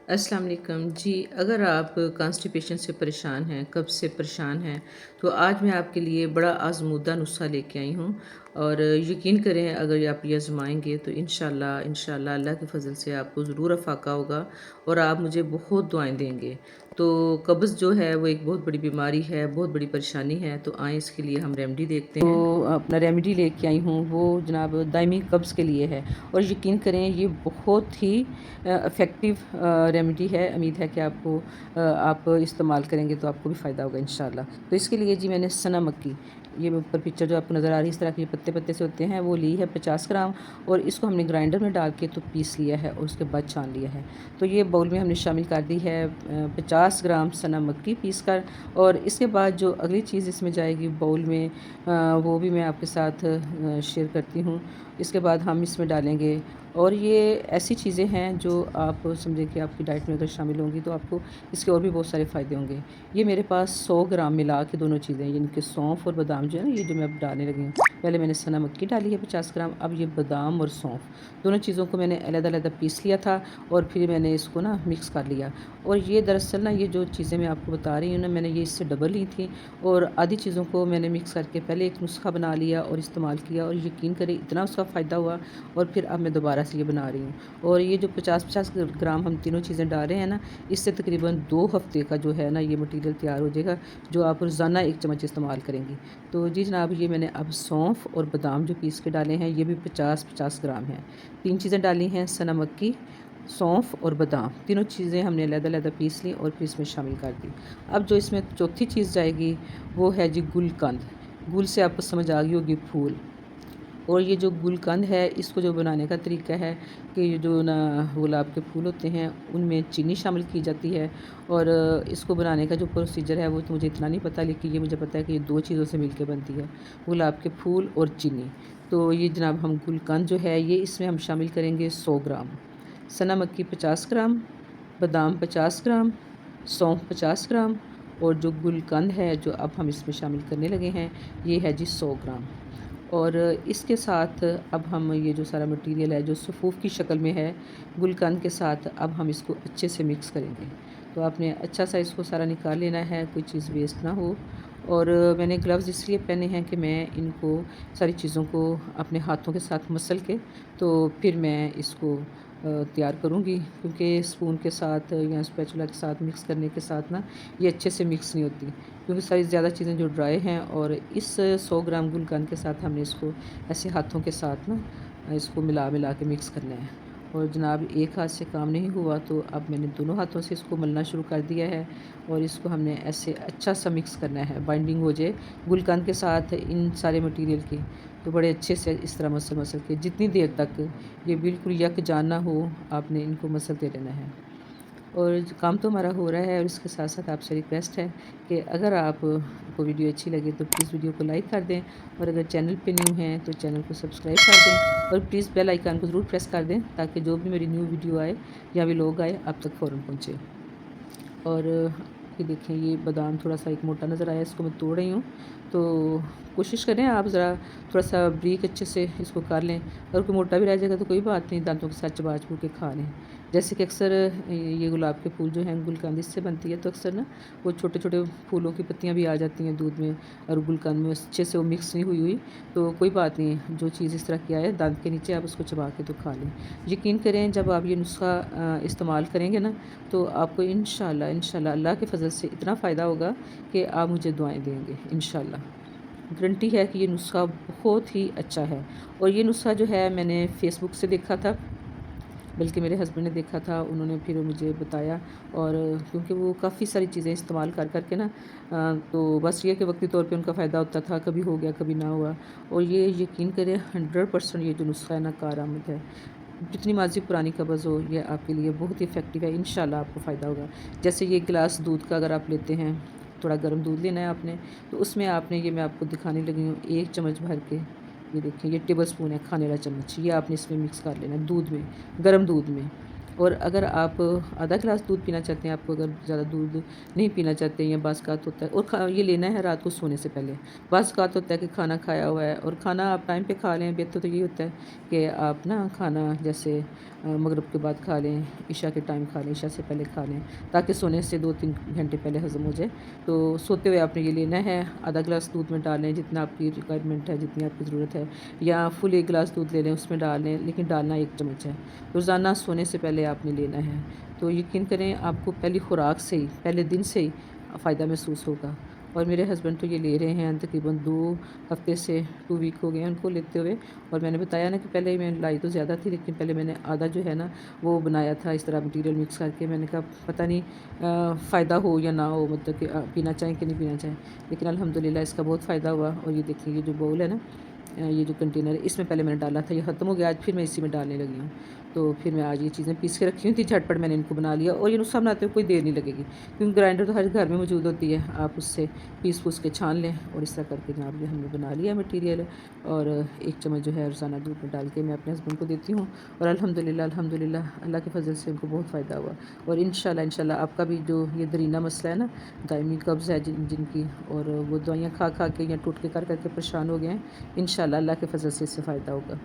अस्सलाम वालेकुम जी। अगर आप कॉन्स्टिपेशन से परेशान हैं, कब्ज़ से परेशान हैं, तो आज मैं आपके लिए बड़ा आज़मूदा नुस्ख़ा लेके आई हूँ और यकीन करें अगर आप ये आज़माएँगे तो इंशाल्लाह इंशाल्लाह अल्लाह के फ़ज़ल से आपको ज़रूर अफ़ाका होगा और आप मुझे बहुत दुआएँ देंगे। तो कब्ज़ जो है वो एक बहुत बड़ी बीमारी है, बहुत बड़ी परेशानी है, तो आएँ इसके लिए हम रेमेडी देखते हैं। तो अपना रेमेडी लेके आई हूँ वो जनाब दायमी कब्ज़ के लिए है और यकीन करें ये बहुत ही इफ़ेक्टिव रेमेडी है। उम्मीद है कि आप इस्तेमाल करेंगे तो आपको भी फ़ायदा होगा इंशाल्लाह। तो इसके लिए जी मैंने सना मक्की, ये ऊपर पिक्चर जो आपको नज़र आ रही है इस तरह के पत्ते पत्ते से होते हैं, वो ली है 50 ग्राम और इसको हमने ग्राइंडर में डाल के तो पीस लिया है और उसके बाद छान लिया है। तो ये बाउल में हमने शामिल कर दी है 50 ग्राम सना मक्की पीस कर। और इसके बाद जो अगली चीज़ इसमें जाएगी बाउल में वो भी मैं आपके साथ शेयर करती हूँ। इसके बाद हम इसमें डालेंगे, और ये ऐसी चीज़ें हैं जो आप समझें कि आपकी डाइट में अगर शामिल होंगी तो आपको इसके और भी बहुत सारे फ़ायदे होंगे। ये मेरे पास 100 ग्राम मिला के दोनों चीज़ें, यानी कि सौंफ और बादाम जो है ना, ये जो मैं अब डालने लगी हूँ। पहले मैंने सना मक्की डाली है 50 ग्राम, अब ये बादाम और सौंफ दोनों चीज़ों को मैंने अलग-अलग पीस लिया था और फिर मैंने इसको ना मिक्स कर लिया। और ये दरअसल ना ये जो चीज़ें मैं आपको बता रही हूँ ना, मैंने ये इससे डबल ली थी और आधी चीज़ों को मैंने मिक्स करके पहले एक नुस्ख़ा बना लिया और इस्तेमाल किया, और यकीन करें इतना उसका फ़ायदा हुआ। और फिर अब मैं दोबारा से ये बना रही हूँ। और ये जो 50-50 ग्राम हम तीनों चीज़ें डाल रहे हैं ना, इससे तकरीबन 2 हफ़्ते का जो है ना ये मटीरियल तैयार हो जाएगा, जो आप रोज़ाना 1 चम्मच इस्तेमाल करेंगी। तो जी जनाब, ये मैंने अब सौंफ और बादाम जो पीस के डाले हैं, ये भी 50-50 ग्राम हैं। 3 चीज़ें डाली हैं, सना मक्की, सौंफ और बादाम, तीनों चीज़ें हमने अलग-अलग पीस ली और फिर इसमें शामिल कर दी। अब जो इसमें चौथी चीज़ जाएगी वो है जी गुलकंद। गुल से आपको समझ आ गई होगी फूल। और ये जो गुलकंद है, इसको जो बनाने का तरीका है कि ये जो ना गुलाब के फूल होते हैं उनमें चीनी शामिल की जाती है। और इसको बनाने का जो प्रोसीजर है वो तो मुझे इतना नहीं पता, लेकिन ये मुझे पता है कि ये 2 चीज़ों से मिलके बनती है, गुलाब के फूल और चीनी। तो ये जनाब हम गुलकंद जो है ये इसमें हम शामिल करेंगे 100 ग्राम, सना मक्की 50 ग्राम, बादाम 50 ग्राम, सौंफ 50 ग्राम, और जो गुलकंद है जो अब हम इसमें शामिल करने लगे हैं ये है जी 100 ग्राम। और इसके साथ अब हम ये जो सारा मटेरियल है जो सफ़ूफ़ की शक्ल में है गुलकंद के साथ, अब हम इसको अच्छे से मिक्स करेंगे। तो आपने अच्छा सा इसको सारा निकाल लेना है, कोई चीज़ वेस्ट ना हो। और मैंने ग्लव्स इसलिए पहने हैं कि मैं इनको सारी चीज़ों को अपने हाथों के साथ मसल के तो फिर मैं इसको तैयार करूँगी, क्योंकि स्पून के साथ या स्पैचुला के साथ मिक्स करने के साथ ना ये अच्छे से मिक्स नहीं होती, क्योंकि सारी ज़्यादा चीज़ें जो ड्राई हैं। और इस 100 ग्राम गुलकंद के साथ हमने इसको ऐसे हाथों के साथ ना इसको मिला मिला के मिक्स करना है। और जनाब एक हाथ से काम नहीं हुआ तो अब मैंने दोनों हाथों से इसको मलना शुरू कर दिया है और इसको हमने ऐसे अच्छा सा मिक्स करना है, बाइंडिंग हो जाए गुलकंद के साथ इन सारे मटेरियल की। तो बड़े अच्छे से इस तरह मसल मसल के जितनी देर तक ये बिल्कुल यकजान ना हो, आपने इनको मसलते रहना है। और काम तो हमारा हो रहा है, और इसके साथ साथ आपसे रिक्वेस्ट है कि अगर आपको वीडियो अच्छी लगे तो प्लीज़ वीडियो को लाइक कर दें, और अगर चैनल पे न्यू हैं तो चैनल को सब्सक्राइब कर दें, और प्लीज़ बेल आइकन को ज़रूर प्रेस कर दें ताकि जो भी मेरी न्यू वीडियो आए या भी लोग आए आप तक फ़ौरन पहुँचे। और ये देखें, ये बादाम थोड़ा सा एक मोटा नज़र आया, इसको मैं तोड़ रही हूँ। तो कोशिश करें आप ज़रा थोड़ा सा बारीक अच्छे से इसको कर लें, अगर कोई मोटा भी रह जाएगा तो कोई बात नहीं, दांतों के साथ चबा चबू के खा लें। जैसे कि अक्सर ये गुलाब के फूल जो हैं गुलकंद इससे बनती है, तो अक्सर ना वो छोटे छोटे फूलों की पत्तियाँ भी आ जाती हैं दूध में, और गुलकंद में अच्छे से वो मिक्स नहीं हुई हुई, तो कोई बात नहीं, जो चीज़ इस तरह की आए दांत के नीचे आप उसको चबा के तो खा लें। यकीन करें जब आप ये नुस्खा इस्तेमाल करेंगे ना, तो आपको इंशाल्लाह इंशाल्लाह अल्लाह के फ़ज़ल से इतना फ़ायदा होगा कि आप मुझे दुआएं देंगे इंशाल्लाह। गारंटी है कि ये नुस्खा बहुत ही अच्छा है। और ये नुस्खा जो है मैंने फ़ेसबुक से देखा था, बल्कि मेरे हस्बैंड ने देखा था, उन्होंने फिर मुझे बताया। और क्योंकि वो काफ़ी सारी चीज़ें इस्तेमाल कर कर के ना तो बस ये कि वक्ती तौर पे उनका फ़ायदा होता था, कभी हो गया कभी ना हुआ। और ये यकीन करें 100% ये जो नुस्खा है ना कारआमद है। जितनी मर्ज़ी पुरानी कब्ज़ हो, ये आपके लिए बहुत ही इफ़ेक्टिव है, इंशाल्लाह आपको फ़ायदा होगा। जैसे ये गिलास दूध का अगर आप लेते हैं, थोड़ा गर्म दूध लेना है आपने, तो उसमें आपने, ये मैं आपको दिखाने लगी हूँ, 1 चम्मच भर के, ये देखिए ये टेबल स्पून है खाने वाला चम्मच, ये आपने इसमें मिक्स कर लेना है दूध में, गर्म दूध में। और अगर आप आधा गिलास दूध पीना चाहते हैं, आपको अगर ज़्यादा दूध नहीं पीना चाहते या बाज़-औक़ात होता है और ये लेना है रात को सोने से पहले। बाज़-औक़ात होता है कि खाना खाया हुआ है और खाना आप टाइम पे खा लें, बेहतर तो ये होता है कि आप ना खाना जैसे मगरिब के बाद खा लें, इशा के टाइम खा लें, इशा से पहले खा लें, ताकि सोने से 2-3 घंटे पहले हज़म हो जाए। तो सोते हुए आपने ये लेना है, आधा गिलास दूध में डाल लें, जितना आपकी रिक्वायरमेंट है, जितनी आपकी ज़रूरत है, या फुल 1 गिलास दूध ले लें, उसमें डाल लें, लेकिन डालना 1 चम्मच है। रोज़ाना सोने से पहले आपने लेना है। तो यकीन करें, आपको पहली खुराक से ही, पहले दिन से ही फ़ायदा महसूस होगा। और मेरे हस्बैंड तो ये ले रहे हैं तकरीबन 2 हफ़्ते से, 2 वीक हो गए हैं उनको लेते हुए। और मैंने बताया ना कि पहले मैं लाई तो ज़्यादा थी, लेकिन पहले मैंने आधा जो है ना वो बनाया था इस तरह मटीरियल मिक्स करके। मैंने कहा पता नहीं फ़ायदा हो या ना हो, मतलब कि पीना चाहें कि नहीं पीना चाहें। लेकिन अल्हम्दुलिल्लाह इसका बहुत फ़ायदा हुआ। और ये देखिए, ये जो बाउल है ना, ये जो कंटेनर है, इसमें पहले मैंने डाला था, ये ख़त्म हो गया, आज फिर मैं इसी में डालने लगी हूँ। तो फिर मैं आज ये चीज़ें पीस के रखी हुई थी, झटपट मैंने इनको बना लिया। और ये नुस्ख़ा बनाते हुए कोई देर नहीं लगेगी, क्योंकि ग्राइंडर तो हर घर में मौजूद होती है। आप उससे पीस-पूस के छान लें और इस तरह करके जनाब ये हमने बना लिया मटीरियल। और 1 चम्मच जो है रोज़ाना दूध में डाल के मैं अपने हस्बैंड को देती हूँ। और अल्हम्दुलिल्लाह, अल्हम्दुलिल्लाह अल्लाह के फ़ज़ल से उनको बहुत फ़ायदा हुआ। और इंशाल्लाह, इंशाल्लाह आपका भी जो ये दरीना मसला है ना, दायमी कब्ज़ है जिनकी, और वो दवाइयाँ खा-खा के या टोटके कर-कर के परेशान हो गए हैं, इंशाल्लाह अल्लाह के फ़ज़ल से इससे फ़ायदा होगा।